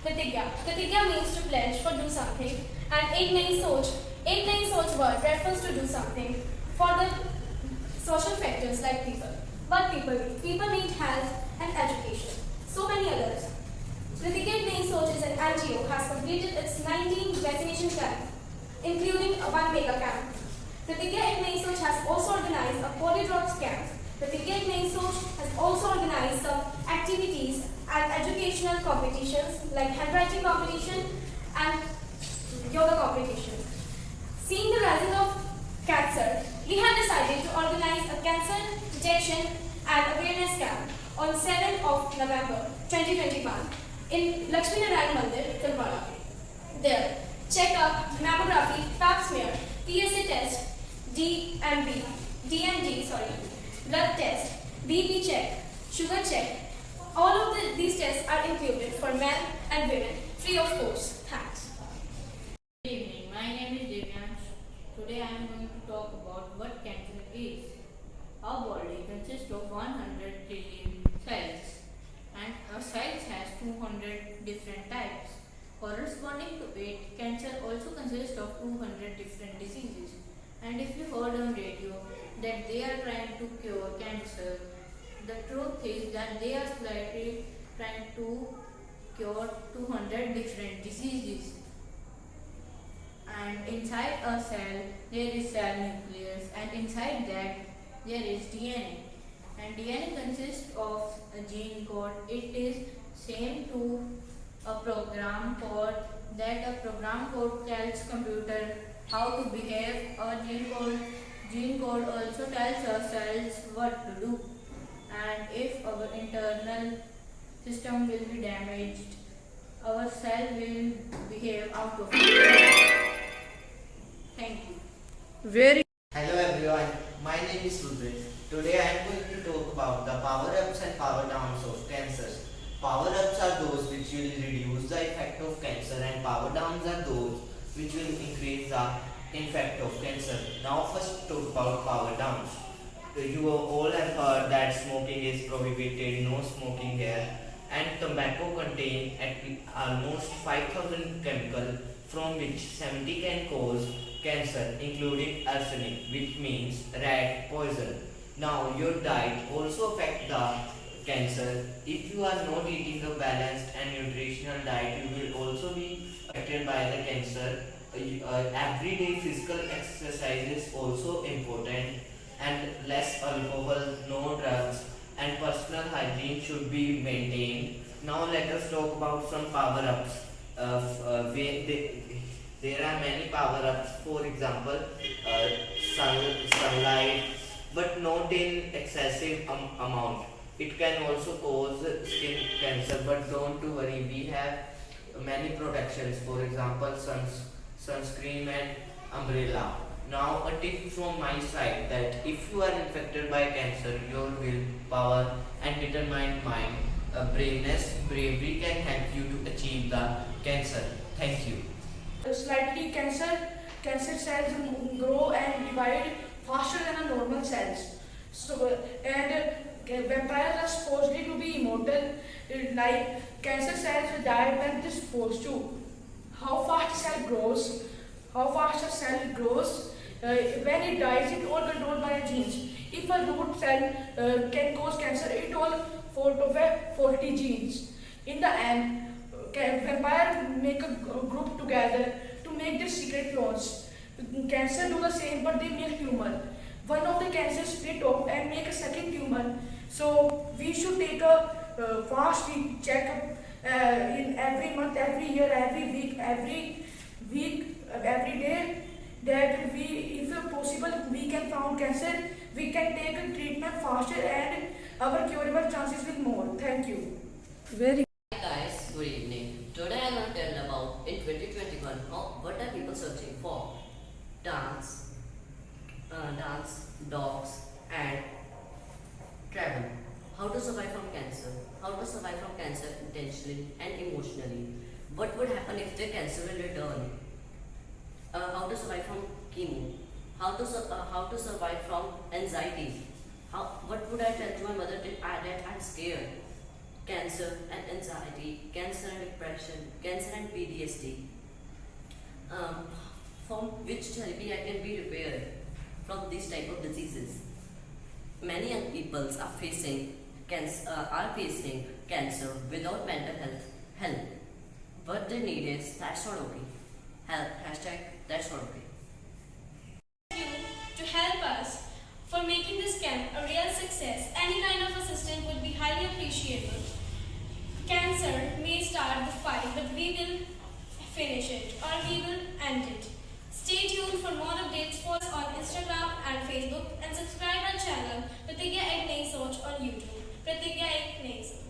प्रतिज्ञा. Pratigya means to pledge for do something, and एक नई सोच word refers to do something for the social factors like people. What people need? People need health and education. So many others. Pratigya एक नई सोच is an NGO has completed its 19 vaccination camp, including one mega camp. Pratigya एक नई सोच has also organized a polio drops camp. Pratigya ek nayi soch has also organized some activities and educational competitions like handwriting competition and yoga competition. Seeing the rising of cancer, we have decided to organize a cancer detection and awareness camp on 7th of November 2021 in Lakshmi Narayan Mandir, Tilwara. There, check-up, mammography, pap smear, PSA test, blood test, BP check, sugar check. All of these tests are included for men and women, free of cost. Thanks. Good evening. My name is Devyansh. Today I am going to talk about what cancer is. Our body consists of 100 trillion cells, and our cells has 200 different types. Corresponding to it, cancer also consists of 200 different diseases. And if you heard on radio that they are trying to cure cancer, the truth is that they are slightly trying to cure 200 different diseases. And inside a cell, there is cell nucleus, and inside that there is DNA. And DNA consists of a gene code. It is same to a program code, that a program code tells computer how to behave. A gene code also tells our cells what to do. And if our internal system will be damaged, our cell will behave out of control. Thank you. Very Hello everyone, my name is Rudresh. Today I am going to talk about the power-ups and power-downs of cancers. Power-ups are those which will reduce the effect of cancer, and power-downs are those which will increase the effect of cancer. Now first talk about power-downs. You all have heard that smoking is prohibited, no smoking here, and tobacco contains almost 5,000 chemicals, from which 70 can cause cancer, including arsenic, which means rat poison. Now your diet also affects the cancer. If you are not eating a balanced and nutritional diet, you will also be affected by the cancer. Everyday physical exercise is also important, and less alcohol, no drugs, and personal hygiene should be maintained. Now let us talk about some power-ups. There are many power-ups. For example, sunlight, but not in excessive amount. It can also cause skin cancer, but don't worry, we have many protections. For example, sunscreen and umbrella. Now a tip from my side, that if you are infected by cancer, your will power and determined mind, bravery can help you to achieve the cancer. Thank you. slightly cancer cells grow and divide faster than a normal cells. So vampires are supposedly to be immortal, like cancer cells will die when they're supposed to. How fast a cell grows, when it dies, it's all controlled by genes. If a root cell can cause cancer, it all fault of faulty genes. In the end, vampires make a group together to make their secret clones. Cancer do the same, but they make tumor. One of the cancers split off and make a second tumor. So we should take a fast checkup in every month, every year, every week, every day. That we, if possible, we can find cancer. We can take a treatment faster, and our curable chances will more. Thank you. Hi guys, good evening. Today I am going to tell about in 2021 what are people searching for? Dance, dogs, and travel. How to survive from cancer? How to survive from cancer intentionally and emotionally? What would happen if the cancer will return? How to survive from chemo? How to survive from anxiety? What would I tell to my mother that I'm scared? cancer and anxiety, cancer and depression, cancer and PTSD. From which therapy I can be repaired from these type of diseases. Many young people are facing cancer without mental health help. What they need is that's not okay. Help hashtag that's not okay. You to help us for making this camp a real success. Any kind of assistance would be highly appreciable. Cancer may start the fight, but we will finish it or we will end it. Stay tuned for more updates. Follow us on Instagram and Facebook and subscribe our channel Pratigya Ek Nayi Soch on YouTube. Pratigya Ek Nayi Soch.